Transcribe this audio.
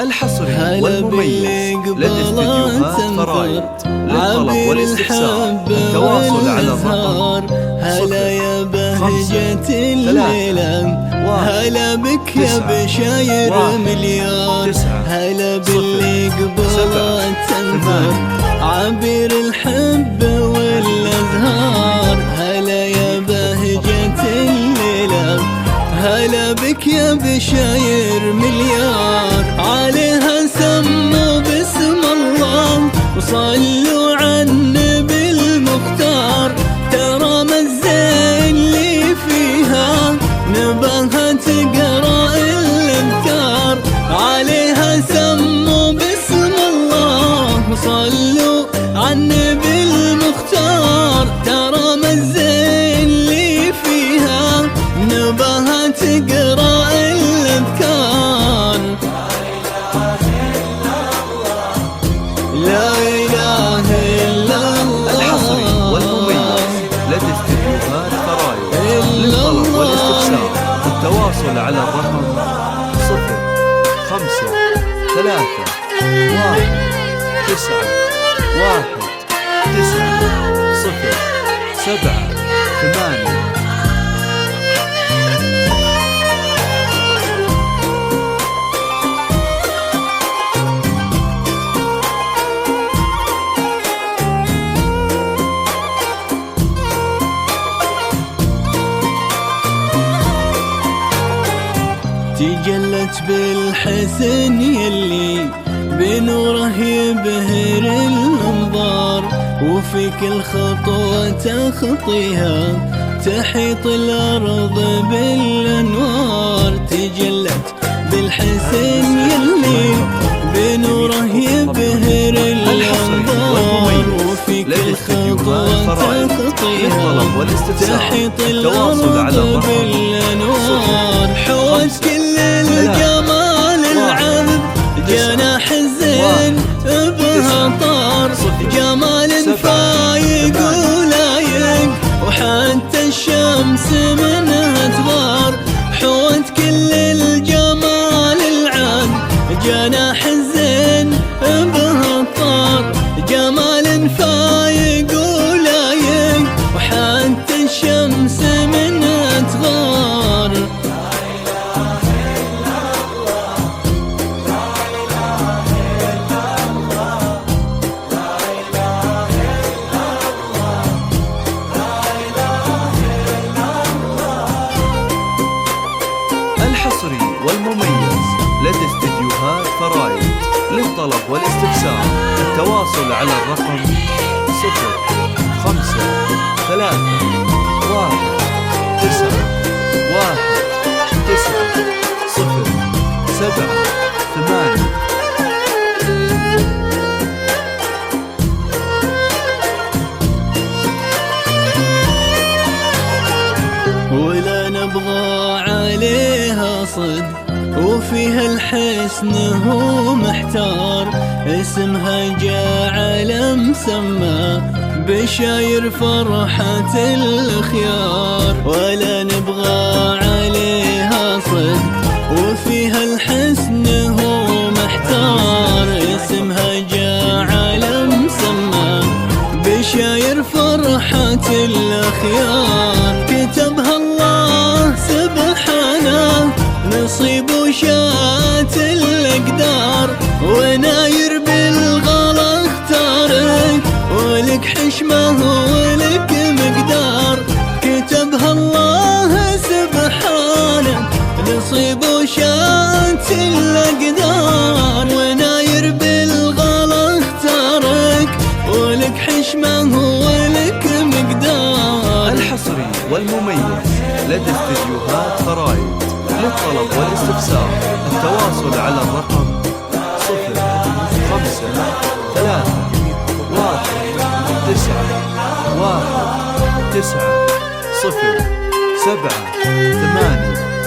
الحصري والمميز لدى استديوهات فرايد. للطلب والاستفسار التواصل على الرقم هلا يا بهجة الليلة، هلا بك يا بشاير مليون، هلا باللي قبلت تنظر عبير الحب والازهار. هلا يا بهجة الليلة، هلا بك يا بشاير مليار. عليها سموا باسم الله وصلوا على النبي المختار. ترى الزين اللي فيها نباها تقرا الاذكار. عليها سموا باسم الله وصلوا على النبي المختار. ترى الزين اللي فيها نباها تقرا الاذكار. لا إله إلا الله. الحصري والمميز لدى استديوهات فرايد. للطلب والاستفسار التواصل على الرقم 0531919078. تجلت بالحسن يلي بنوره يبهر الانظار. وفي كل خطوة تخطيها تحيط الارض بالانوار. تجلت بالحسن يلي بنوره يبهر الانظار. وفي كل خطوة تخطيها تحيط الارض بالانوار. حوت كل الجمال العذب جناح الزين بها طار. جمال فايق ولايق وحتى الشمس منها تغار. حوت كل الجمال العذب جناح الزين بها طار. جمال فايق ولايق وحتى الشمس منها تغار. الحصري والمميز لدى استديوهات فرايد. للطلب والاستفسار التواصل على الرقم 0531919078. ولا نبغى عليها صد وفيها الحسن هو محتار. اسمها جاء على مسمى بشاير فرحة الخيار. ولا نبغى عليها صد وفيها الحسن هو محتار. اسمها جاء على مسمى بشاير فرحة الخيار. كتبها الله سبحانه نصيب وشات الأقدار. وناير بالغلا اختارك ولك حشمة ولك مقدار. كتبها الله سبحانه نصيب وشات الأقدار. وناير بالغلا اختارك ولك حشمة ولك مقدار. الحصري والمميز لدى استديوهات فرايد. للطلب والاستفسار التواصل على الرقم 0531919078.